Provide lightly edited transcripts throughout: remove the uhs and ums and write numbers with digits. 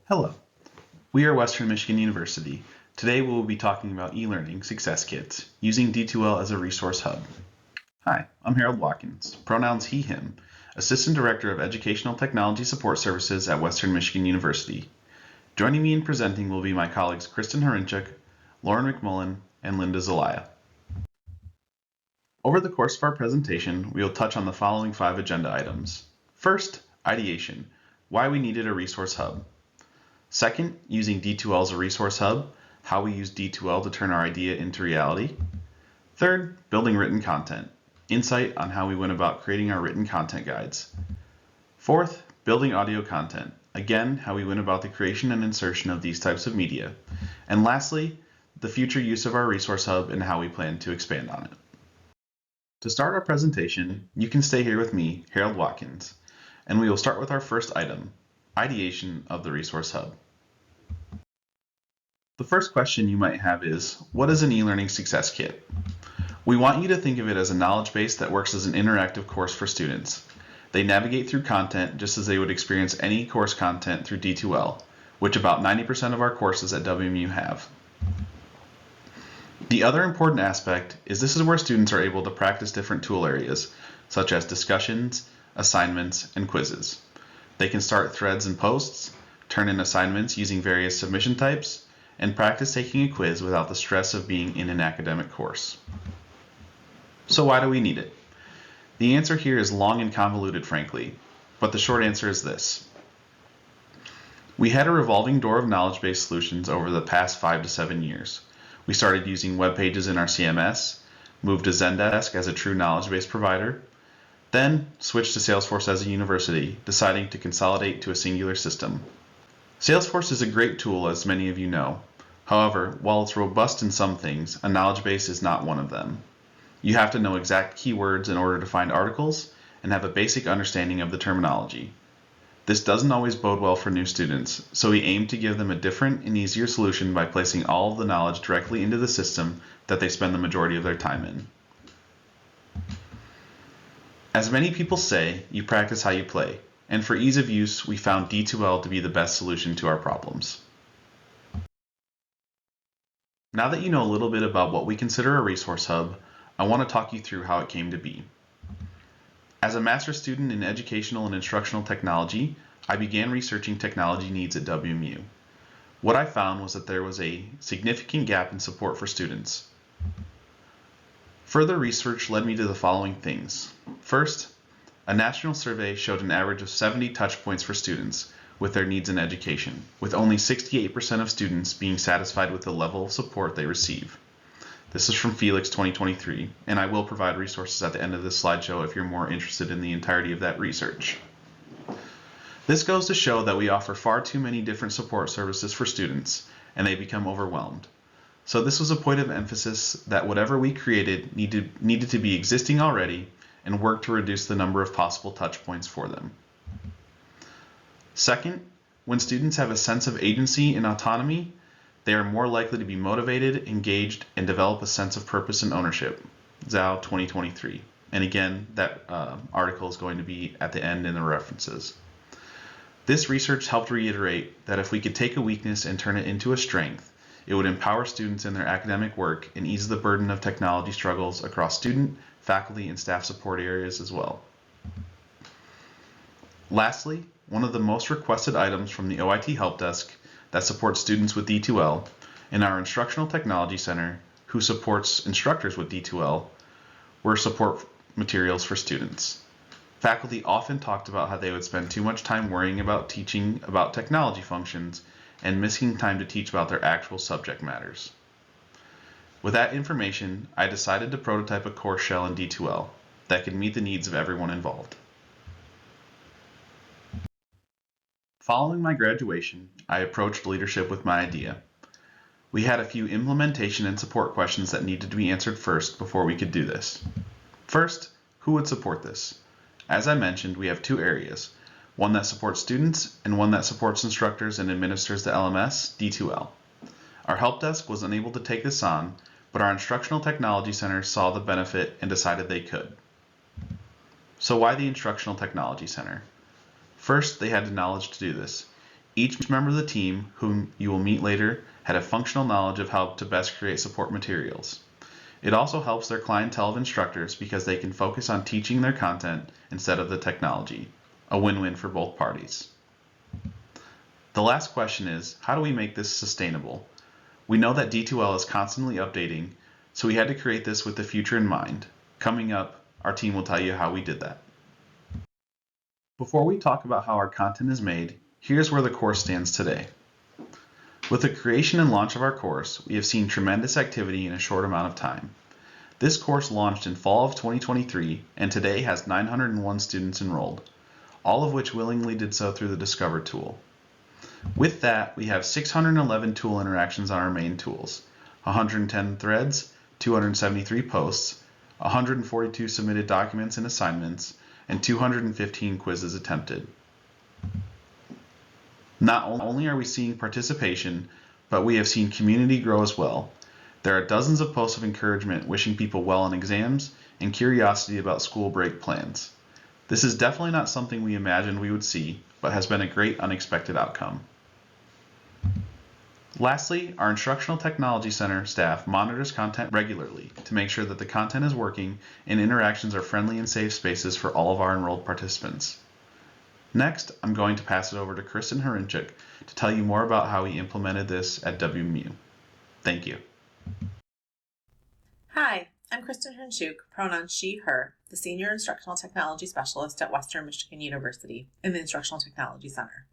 Hello, we are Western Michigan University. Today we will be talking about e-learning success kits using D2L as a resource hub. Hi, I'm Harold Watkins, pronouns he, him, Assistant Director of Educational Technology Support Services at Western Michigan University. Joining me in presenting will be my colleagues Kristin Hrynczuk, Lauren McMullan, and Linda Zelaya. Over the course of our presentation, we will touch on the following 5 agenda items. First, ideation, why we needed a resource hub. Second, using D2L as a resource hub, how we use D2L to turn our idea into reality. Third, building written content, insight on how we went about creating our written content guides. Fourth, building audio content, again, how we went about the creation and insertion of these types of media. And lastly, the future use of our resource hub and how we plan to expand on it. To start our presentation, you can stay here with me, Harold Watkins, and we will start with our first item, ideation of the resource hub. The first question you might have is, what is an e-learning success kit? We want you to think of it as a knowledge base that works as an interactive course for students. They navigate through content just as they would experience any course content through D2L, which about 90% of our courses at WMU have. The other important aspect is this is where students are able to practice different tool areas, such as discussions, assignments, and quizzes. They can start threads and posts, turn in assignments using various submission types, and practice taking a quiz without the stress of being in an academic course. So why do we need it? The answer here is long and convoluted, frankly, but the short answer is this. We had a revolving door of knowledge-based solutions over the past 5 to 7 years. We started using web pages in our CMS, moved to Zendesk as a true knowledge-based provider, then switched to Salesforce as a university, deciding to consolidate to a singular system. Salesforce is a great tool, as many of you know. However, while it's robust in some things, a knowledge base is not one of them. You have to know exact keywords in order to find articles and have a basic understanding of the terminology. This doesn't always bode well for new students, so we aim to give them a different and easier solution by placing all of the knowledge directly into the system that they spend the majority of their time in. As many people say, you practice how you play, and for ease of use, we found D2L to be the best solution to our problems. Now that you know a little bit about what we consider a resource hub, I want to talk you through how it came to be. As a master's student in educational and instructional technology, I began researching technology needs at WMU. What I found was that there was a significant gap in support for students. Further research led me to the following things. First, a national survey showed an average of 70 touch points for students with their needs in education, with only 68% of students being satisfied with the level of support they receive. This is from Felix 2023, and I will provide resources at the end of this slideshow if you're more interested in the entirety of that research. This goes to show that we offer far too many different support services for students, and they become overwhelmed. So this was a point of emphasis that whatever we created needed to be existing already and work to reduce the number of possible touch points for them. Second, when students have a sense of agency and autonomy, they are more likely to be motivated, engaged, and develop a sense of purpose and ownership. Zhao 2023. And again, that article is going to be at the end in the references. This research helped reiterate that if we could take a weakness and turn it into a strength, it would empower students in their academic work and ease the burden of technology struggles across student, faculty, and staff support areas as well. Lastly, one of the most requested items from the OIT Help Desk that supports students with D2L and our Instructional Technology Center, who supports instructors with D2L, were support materials for students. Faculty often talked about how they would spend too much time worrying about teaching about technology functions and missing time to teach about their actual subject matters. With that information, I decided to prototype a course shell in D2L that could meet the needs of everyone involved. Following my graduation, I approached leadership with my idea. We had a few implementation and support questions that needed to be answered first before we could do this. First, who would support this? As I mentioned, we have 2 areas, one that supports students and one that supports instructors and administers the LMS, D2L. Our help desk was unable to take this on, but our Instructional Technology Center saw the benefit and decided they could. So why the Instructional Technology Center? First, they had the knowledge to do this. Each member of the team, whom you will meet later, had a functional knowledge of how to best create support materials. It also helps their clientele of instructors because they can focus on teaching their content instead of the technology. A win-win for both parties. The last question is, how do we make this sustainable? We know that D2L is constantly updating, so we had to create this with the future in mind. Coming up, our team will tell you how we did that. Before we talk about how our content is made, here's where the course stands today. With the creation and launch of our course, we have seen tremendous activity in a short amount of time. This course launched in fall of 2023 and today has 901 students enrolled, all of which willingly did so through the Discover tool. With that, we have 611 tool interactions on our main tools, 110 threads, 273 posts, 142 submitted documents and assignments, and 215 quizzes attempted. Not only are we seeing participation, but we have seen community grow as well. There are dozens of posts of encouragement wishing people well on exams and curiosity about school break plans. This is definitely not something we imagined we would see, but has been a great unexpected outcome. Lastly, our Instructional Technology Center staff monitors content regularly to make sure that the content is working and interactions are friendly and safe spaces for all of our enrolled participants. Next, I'm going to pass it over to Kristin Hrynczuk to tell you more about how we implemented this at WMU. Thank you. Hi, I'm Kristin Hrynczuk, pronoun she, her, the Senior Instructional Technology Specialist at Western Michigan University in the Instructional Technology Center.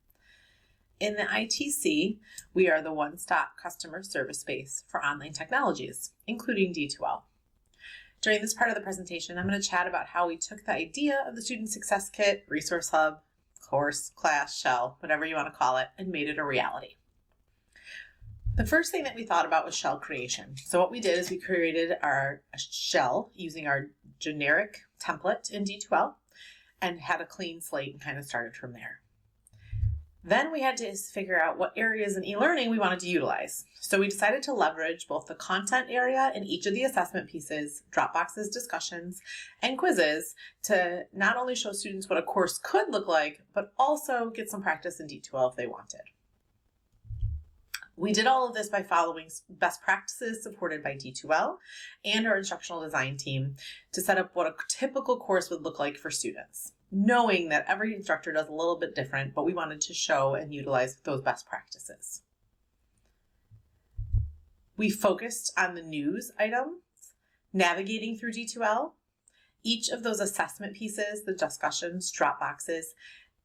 In the ITC, we are the one-stop customer service space for online technologies, including D2L. During this part of the presentation, I'm going to chat about how we took the idea of the Student Success Kit, Resource Hub, course, class, shell, whatever you want to call it, and made it a reality. The first thing that we thought about was shell creation. So what we did is we created our shell using our generic template in D2L and had a clean slate and kind of started from there. Then we had to figure out what areas in e-learning we wanted to utilize. So we decided to leverage both the content area in each of the assessment pieces, Dropbox's discussions, and quizzes to not only show students what a course could look like, but also get some practice in D2L if they wanted. We did all of this by following best practices supported by D2L and our instructional design team to set up what a typical course would look like for students, knowing that every instructor does a little bit different, but we wanted to show and utilize those best practices. We focused on the news items, navigating through D2L, each of those assessment pieces, the discussions, Dropboxes,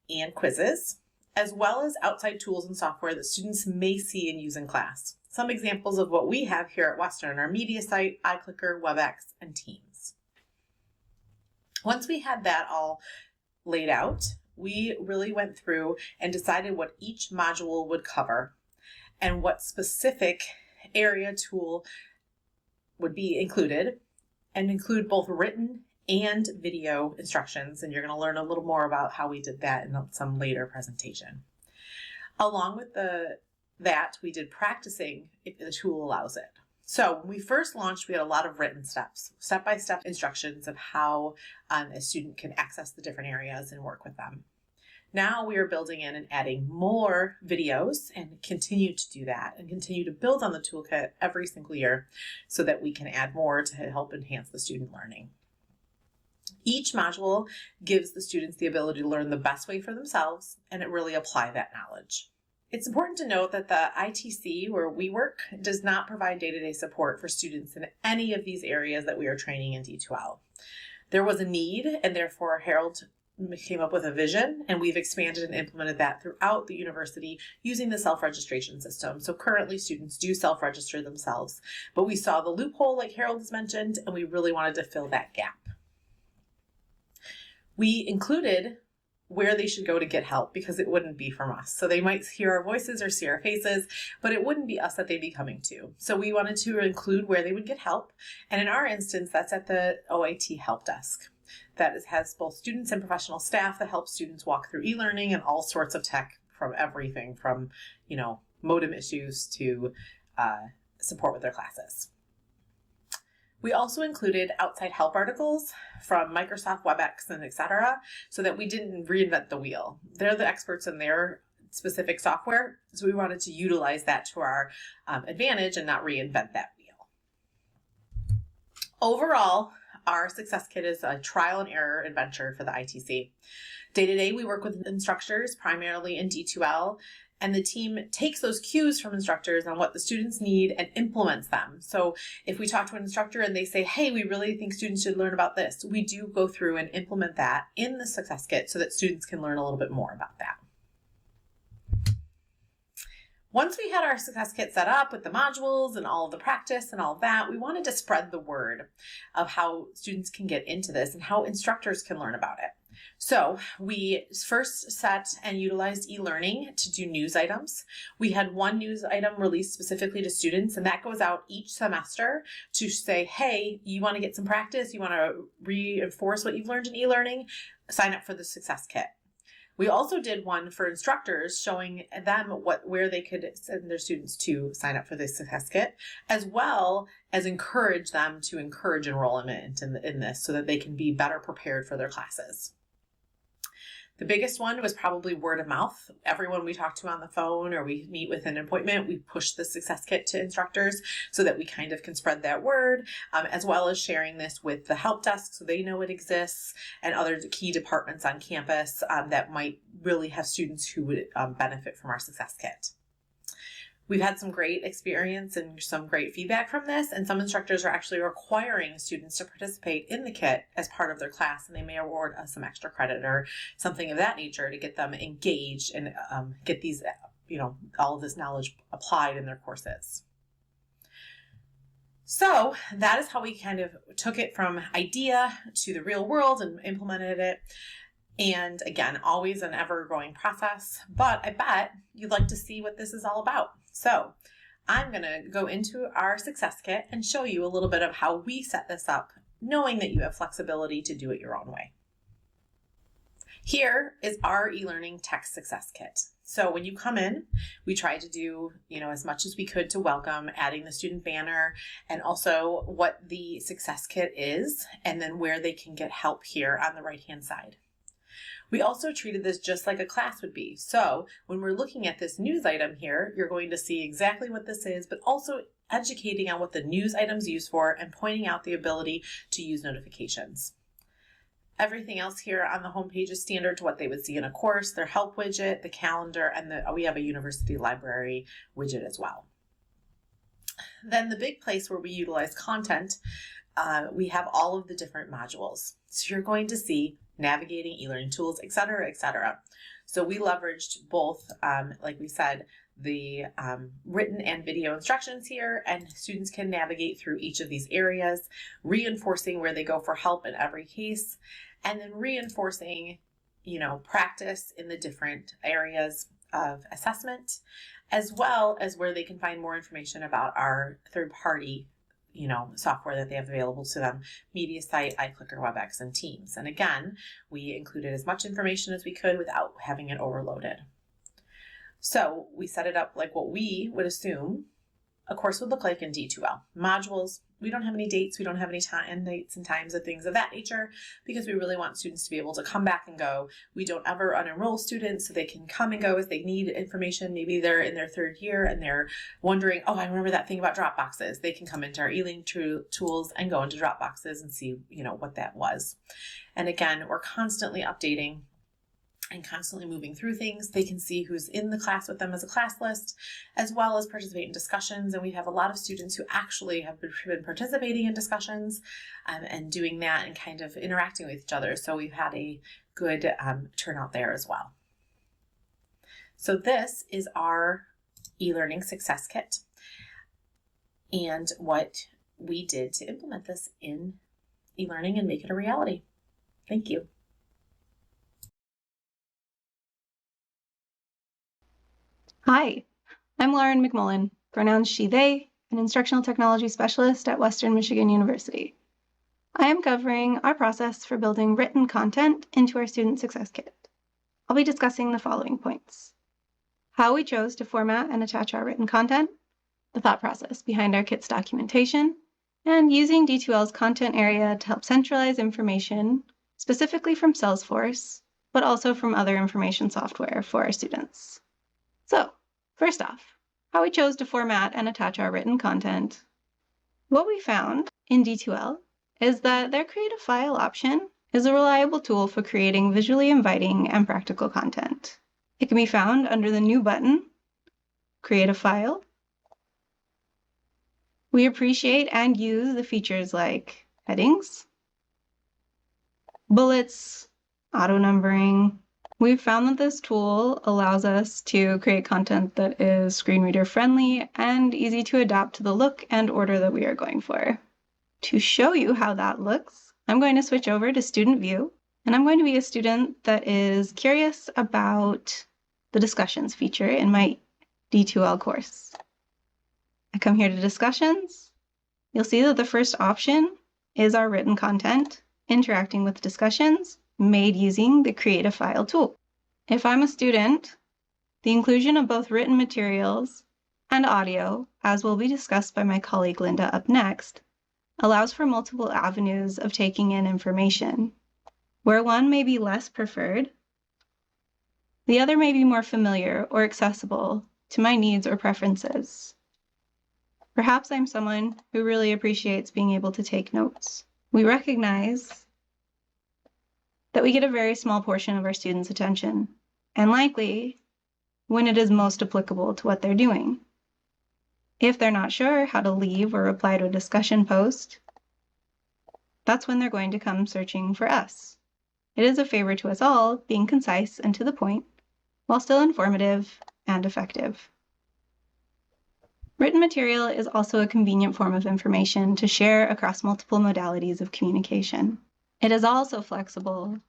and quizzes, as well as outside tools and software that students may see and use in class. Some examples of what we have here at Western are MediaSite, iClicker, WebEx, and Teams. Once we had that all laid out, we really went through and decided what each module would cover and what specific area tool would be included, and include both written and video instructions, and you're going to learn a little more about how we did that in some later presentation. Along with that, we did practicing if the tool allows it. So when we first launched, we had a lot of written steps, step-by-step instructions of how a student can access the different areas and work with them. Now we are building in and adding more videos and continue to do that and continue to build on the toolkit every single year so that we can add more to help enhance the student learning. Each module gives the students the ability to learn the best way for themselves and really apply that knowledge. It's important to note that the ITC, where we work, does not provide day-to-day support for students in any of these areas that we are training in D2L. There was a need, and therefore Harold came up with a vision, and we've expanded and implemented that throughout the university using the self-registration system. So currently students do self-register themselves, but we saw the loophole like Harold has mentioned, and we really wanted to fill that gap. We included where they should go to get help because it wouldn't be from us. So they might hear our voices or see our faces, but it wouldn't be us that they'd be coming to. So we wanted to include where they would get help. And in our instance, that's at the OIT help desk. That has both students and professional staff that help students walk through e-learning and all sorts of tech, from everything from, modem issues to support with their classes. We also included outside help articles from Microsoft, WebEx, and etc., so that we didn't reinvent the wheel. They're the experts in their specific software. So we wanted to utilize that to our advantage and not reinvent that wheel. Overall, our Success Kit is a trial and error adventure for the ITC. Day to day, we work with instructors, primarily in D2L, and the team takes those cues from instructors on what the students need and implements them. So if we talk to an instructor and they say, hey, we really think students should learn about this, we do go through and implement that in the Success Kit so that students can learn a little bit more about that. Once we had our Success Kit set up with the modules and all of the practice and all of that, we wanted to spread the word of how students can get into this and how instructors can learn about it. So we first set and utilized e-learning to do news items. We had one news item released specifically to students, and that goes out each semester to say, hey, you want to get some practice, you want to reinforce what you've learned in e-learning, sign up for the Success Kit. We also did one for instructors showing them where they could send their students to sign up for the Success Kit, as well as encourage them to encourage enrollment in this so that they can be better prepared for their classes. The biggest one was probably word of mouth. Everyone we talk to on the phone or we meet with an appointment, we push the Success Kit to instructors so that we kind of can spread that word, as well as sharing this with the help desk so they know it exists and other key departments on campus that might really have students who would benefit from our Success Kit. We've had some great experience and some great feedback from this, and some instructors are actually requiring students to participate in the kit as part of their class, and they may award us some extra credit or something of that nature to get them engaged and get these, all of this knowledge applied in their courses. So that is how we kind of took it from idea to the real world and implemented it. And again, always an ever-growing process, but I bet you'd like to see what this is all about. So I'm going to go into our Success Kit and show you a little bit of how we set this up, knowing that you have flexibility to do it your own way. Here is our e-learning text Success Kit. So when you come in, we try to do, as much as we could to welcome, adding the student banner and also what the Success Kit is, and then where they can get help here on the right-hand side. We also treated this just like a class would be. So when we're looking at this news item here, you're going to see exactly what this is, but also educating on what the news item's used for and pointing out the ability to use notifications. Everything else here on the homepage is standard to what they would see in a course, their help widget, the calendar, and we have a university library widget as well. Then the big place where we utilize content, we have all of the different modules. So you're going to see navigating e-learning tools, et cetera, et cetera. So we leveraged both, like we said, the written and video instructions here, and students can navigate through each of these areas, reinforcing where they go for help in every case, and then reinforcing, practice in the different areas of assessment, as well as where they can find more information about our third-party software that they have available to them, MediaSite, iClicker, WebEx, and Teams. And again, we included as much information as we could without having it overloaded. So we set it up like what we would assume a course would look like in D2L. Modules, we don't have any dates, we don't have any dates and times of things of that nature because we really want students to be able to come back and go. We don't ever unenroll students so they can come and go as they need information. Maybe they're in their third year and they're wondering, oh, I remember that thing about Dropboxes. They can come into our e-learning tools and go into Dropboxes and see, what that was. And again, we're constantly updating and constantly moving through things. They can see who's in the class with them as a class list, as well as participate in discussions. And we have a lot of students who actually have been participating in discussions and doing that and kind of interacting with each other. So we've had a good turnout there as well. So this is our e-learning Success Kit and what we did to implement this in e-learning and make it a reality. Thank you. Hi, I'm Lauren McMullan, pronouns she, they, an instructional technology specialist at Western Michigan University. I am covering our process for building written content into our Student Success Kit. I'll be discussing the following points: how we chose to format and attach our written content, the thought process behind our kit's documentation, and using D2L's content area to help centralize information, specifically from Salesforce, but also from other information software for our students. So, first off, how we chose to format and attach our written content. What we found in D2L is that their Create a File option is a reliable tool for creating visually inviting and practical content. It can be found under the New button, Create a File. We appreciate and use the features like headings, bullets, auto-numbering. We've found that this tool allows us to create content that is screen reader friendly and easy to adapt to the look and order that we are going for. To show you how that looks, I'm going to switch over to Student View, and I'm going to be a student that is curious about the discussions feature in my D2L course. I come here to discussions. You'll see that the first option is our written content, interacting with discussions made using the Create a File tool. If I'm a student, the inclusion of both written materials and audio, as will be discussed by my colleague Linda up next, allows for multiple avenues of taking in information. Where one may be less preferred, the other may be more familiar or accessible to my needs or preferences. Perhaps I'm someone who really appreciates being able to take notes. We recognize that we get a very small portion of our students' attention, and likely when it is most applicable to what they're doing. If they're not sure how to leave or reply to a discussion post, that's when they're going to come searching for us. It is a favor to us all, being concise and to the point, while still informative and effective. Written material is also a convenient form of information to share across multiple modalities of communication. It is also flexible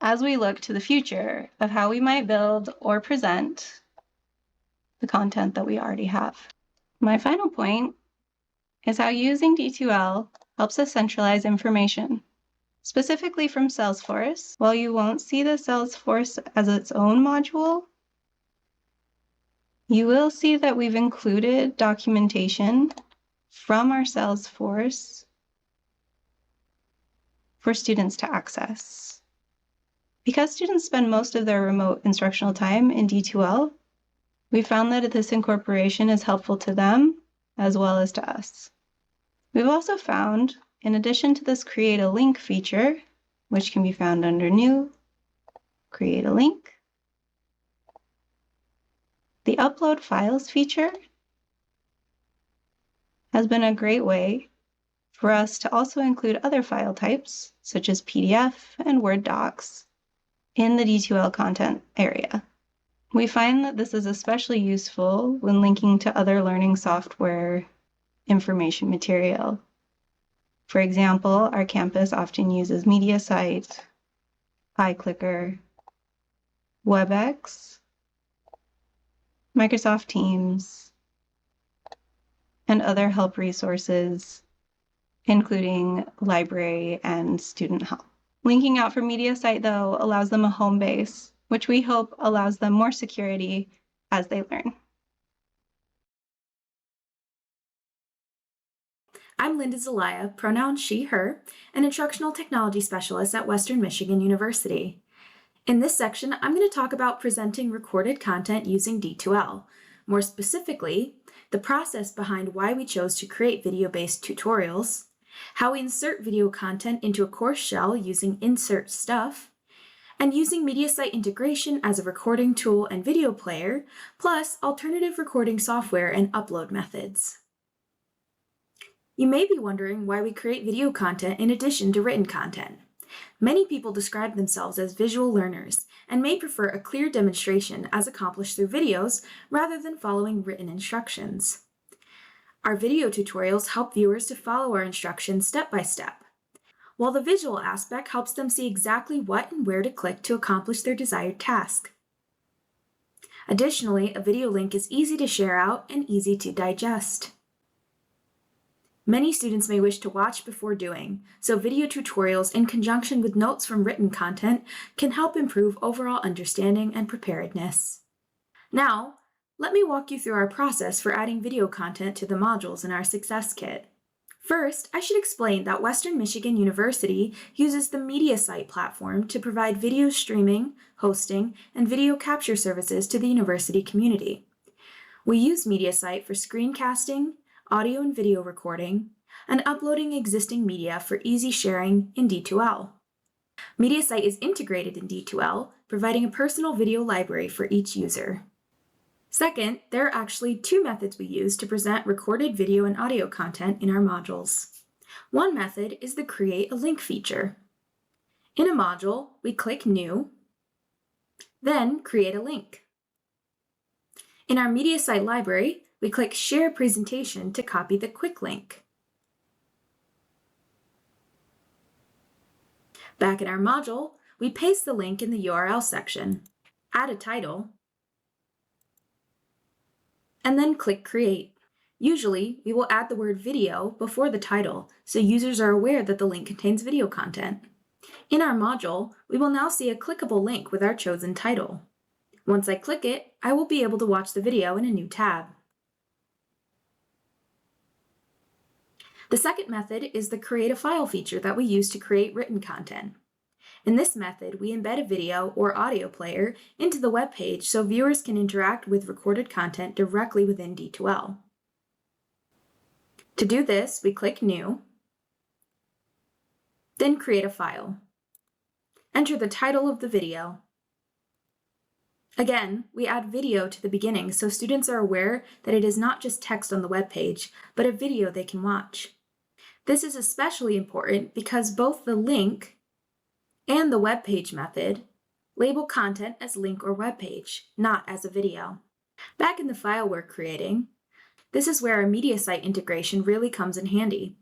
as we look to the future of how we might build or present the content that we already have. My final point is how using D2L helps us centralize information, specifically from Salesforce. While you won't see the Salesforce as its own module, you will see that we've included documentation from our Salesforce for students to access. Because students spend most of their remote instructional time in D2L, we found that this incorporation is helpful to them as well as to us. We've also found, in addition to this Create a Link feature, which can be found under New, Create a Link, the Upload Files feature has been a great way for us to also include other file types, such as PDF and Word docs, in the D2L content area. We find that this is especially useful when linking to other learning software information material. For example, our campus often uses MediaSite, iClicker, WebEx, Microsoft Teams, and other help resources, including library and student help. Linking out from MediaSite, though, allows them a home base, which we hope allows them more security as they learn. I'm Linda Zelaya, pronouns she, her, an instructional technology specialist at Western Michigan University. In this section, I'm going to talk about presenting recorded content using D2L. More specifically, the process behind why we chose to create video-based tutorials, how we insert video content into a course shell using Insert Stuff, and using MediaSite integration as a recording tool and video player, plus alternative recording software and upload methods. You may be wondering why we create video content in addition to written content. Many people describe themselves as visual learners and may prefer a clear demonstration as accomplished through videos rather than following written instructions. Our video tutorials help viewers to follow our instructions step by step, while the visual aspect helps them see exactly what and where to click to accomplish their desired task. Additionally, a video link is easy to share out and easy to digest. Many students may wish to watch before doing, so video tutorials in conjunction with notes from written content can help improve overall understanding and preparedness. Now, let me walk you through our process for adding video content to the modules in our Success Kit. First, I should explain that Western Michigan University uses the MediaSite platform to provide video streaming, hosting, and video capture services to the university community. We use MediaSite for screencasting, audio and video recording, and uploading existing media for easy sharing in D2L. MediaSite is integrated in D2L, providing a personal video library for each user. Second, there are actually two methods we use to present recorded video and audio content in our modules. One method is the Create a Link feature. In a module, we click New, then Create a Link. In our MediaSite library, we click Share Presentation to copy the quick link. Back in our module, we paste the link in the URL section, add a title, and then click Create. Usually, we will add the word video before the title so users are aware that the link contains video content. In our module, we will now see a clickable link with our chosen title. Once I click it, I will be able to watch the video in a new tab. The second method is the Create a File feature that we use to create written content. In this method, we embed a video or audio player into the web page so viewers can interact with recorded content directly within D2L. To do this, we click New, then Create a File. Enter the title of the video. Again, we add video to the beginning so students are aware that it is not just text on the web page, but a video they can watch. This is especially important because both the link and the web page method label content as link or web page, not as a video. Back in the file we're creating, this is where our MediaSite integration really comes in handy.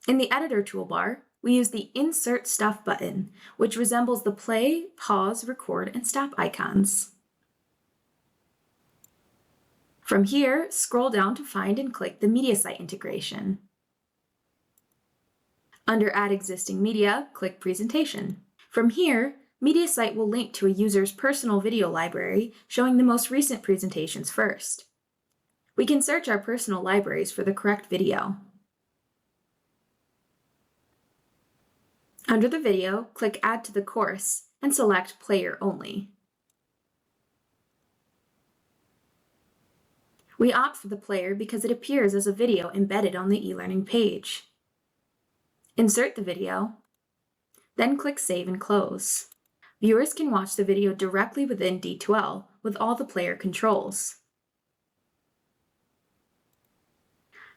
In the editor toolbar, we use the Insert Stuff button, which resembles the play, pause, record, and stop icons. From here, scroll down to find and click the MediaSite integration. Under Add Existing Media, click Presentation. From here, MediaSite will link to a user's personal video library showing the most recent presentations first. We can search our personal libraries for the correct video. Under the video, click Add to the course and select Player Only. We opt for the player because it appears as a video embedded on the e-learning page. Insert the video, then click Save and Close. Viewers can watch the video directly within D2L with all the player controls.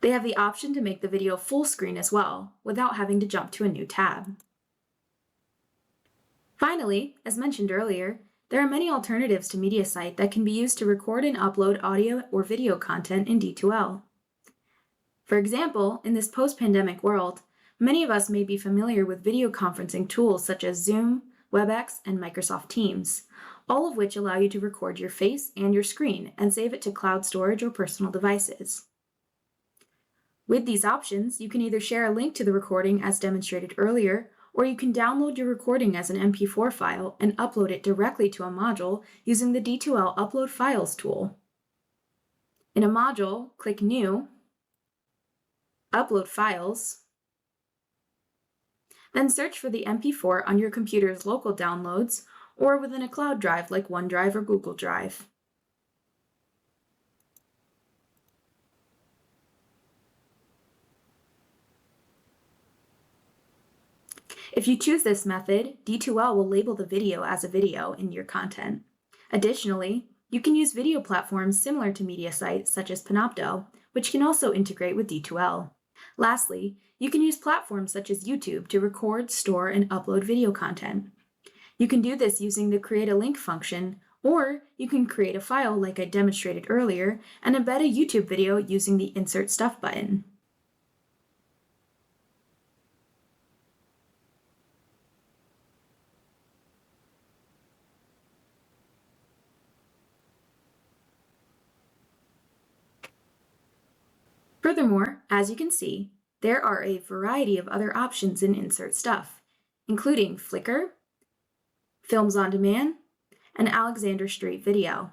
They have the option to make the video full screen as well, without having to jump to a new tab. Finally, as mentioned earlier, there are many alternatives to MediaSite that can be used to record and upload audio or video content in D2L. For example, in this post-pandemic world, many of us may be familiar with video conferencing tools such as Zoom, WebEx, and Microsoft Teams, all of which allow you to record your face and your screen and save it to cloud storage or personal devices. With these options, you can either share a link to the recording as demonstrated earlier, or you can download your recording as an MP4 file and upload it directly to a module using the D2L Upload Files tool. In a module, click New, Upload Files, then search for the MP4 on your computer's local downloads or within a cloud drive like OneDrive or Google Drive. If you choose this method, D2L will label the video as a video in your content. Additionally, you can use video platforms similar to MediaSite such as Panopto, which can also integrate with D2L. Lastly, you can use platforms such as YouTube to record, store, and upload video content. You can do this using the Create a Link function, or you can create a file like I demonstrated earlier and embed a YouTube video using the Insert Stuff button. Furthermore, as you can see, there are a variety of other options in Insert Stuff, including Flickr, Films on Demand, and Alexander Street Video.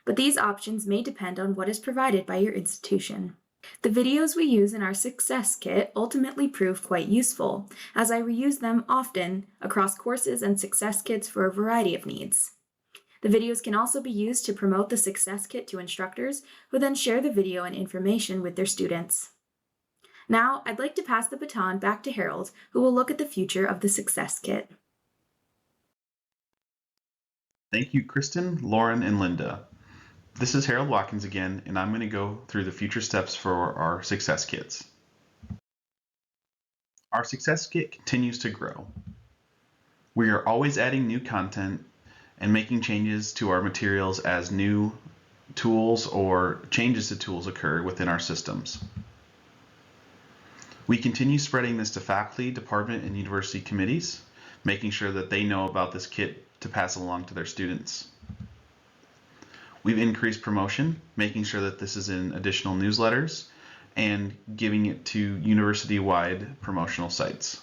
But these options may depend on what is provided by your institution. The videos we use in our Success Kit ultimately prove quite useful, as I reuse them often across courses and Success Kits for a variety of needs. The videos can also be used to promote the Success Kit to instructors, who then share the video and information with their students. Now, I'd like to pass the baton back to Harold, who will look at the future of the Success Kit. Thank you, Kristin, Lauren, and Linda. This is Harold Watkins again, and I'm going to go through the future steps for our Success Kits. Our Success Kit continues to grow. We are always adding new content and making changes to our materials as new tools or changes to tools occur within our systems. We continue spreading this to faculty, department, and university committees, making sure that they know about this kit to pass along to their students. We've increased promotion, making sure that this is in additional newsletters and giving it to university-wide promotional sites.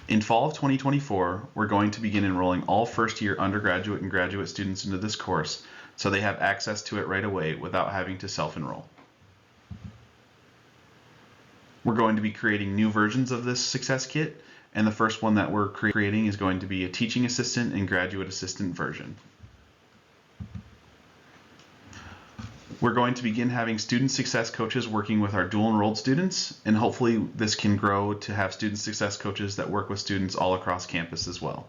In fall of 2024, we're going to begin enrolling all first-year undergraduate and graduate students into this course so they have access to it right away without having to self-enroll. We're going to be creating new versions of this Success Kit, and the first one that we're creating is going to be a teaching assistant and graduate assistant version. We're going to begin having student success coaches working with our dual enrolled students, and hopefully this can grow to have student success coaches that work with students all across campus as well.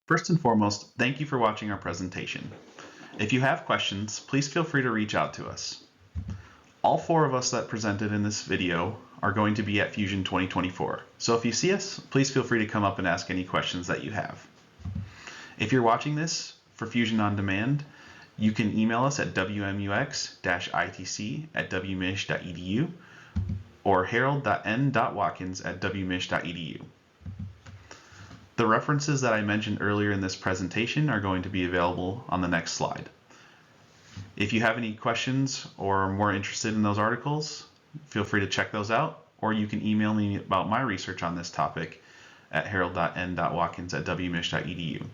First and foremost, thank you for watching our presentation. If you have questions, please feel free to reach out to us. All 4 of us that presented in this video are going to be at Fusion 2024, so if you see us, please feel free to come up and ask any questions that you have. If you're watching this for Fusion On Demand, you can email us at wmux-itc@wmich.edu or harold.n.watkins@wmich.edu. The references that I mentioned earlier in this presentation are going to be available on the next slide. If you have any questions or are more interested in those articles, feel free to check those out, or you can email me about my research on this topic at harold.n.watkins@wmich.edu.